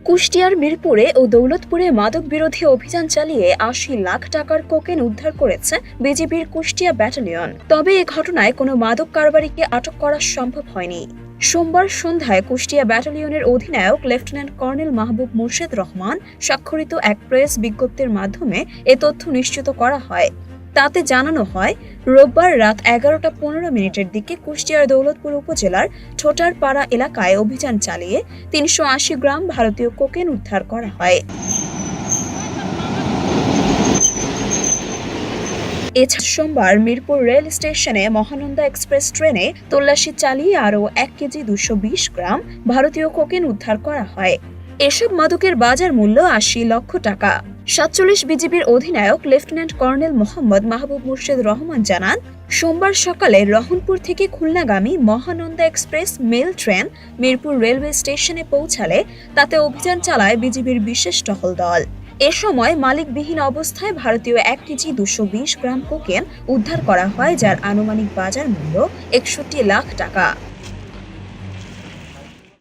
কুষ্টিয়ার মিরপুরে ও দৌলতপুরে মাদক বিরোধী অভিযান চালিয়ে ৮০ লাখ টাকার কোকেন উদ্ধার করেছে বিজিবির কুষ্টিয়া ব্যাটালিয়ন। তবে এ ঘটনায় কোনো মাদক কারবারিকে আটক করা সম্ভব হয়নি। সোমবার সন্ধ্যায় কুষ্টিয়া ব্যাটালিয়নের অধিনায়ক লেফটেন্যান্ট কর্নেল মাহবুব মুর্শেদ রহমান স্বাক্ষরিত এক প্রেস বিজ্ঞপ্তির মাধ্যমে এ তথ্য নিশ্চিত করা হয়। তাতে জানানো হয়, রোববার রাত 11টা 15 মিনিটের দিকে কুষ্টিয়ার দৌলতপুর উপজেলার ঠোটারপাড়া এলাকায় অভিযান চালিয়ে ৩৮০ গ্রাম ভারতীয় কোকেন উদ্ধার করা হয়। এছাড়া সোমবার মিরপুর রেল স্টেশনে মহানন্দা এক্সপ্রেস ট্রেনে তল্লাশি চালিয়ে আরও 1 কেজি 220 গ্রাম ভারতীয় কোকেন উদ্ধার করা হয়। এসব মাদকের বাজার মূল্য ৮০ লক্ষ টাকা। ৪৭ বিজিবির অধিনায়ক লেফটেন্যান্ট কর্নেল মোহাম্মদ মাহবুব মুর্শেদ রহমান জানান, সোমবার সকালে রহনপুর থেকে খুলনাগামী Mahananda express mail train Mirpur railway স্টেশনে পৌঁছালে তাতে অভিযান চালায় বিজিবির বিশেষ টহল দল। এ সময় মালিকবিহীন অবস্থায় ভারতীয় 1 কেজি 220 গ্রাম কোকেন উদ্ধার করা হয়, যার আনুমানিক বাজার মূল্য ৬১ লাখ টাকা।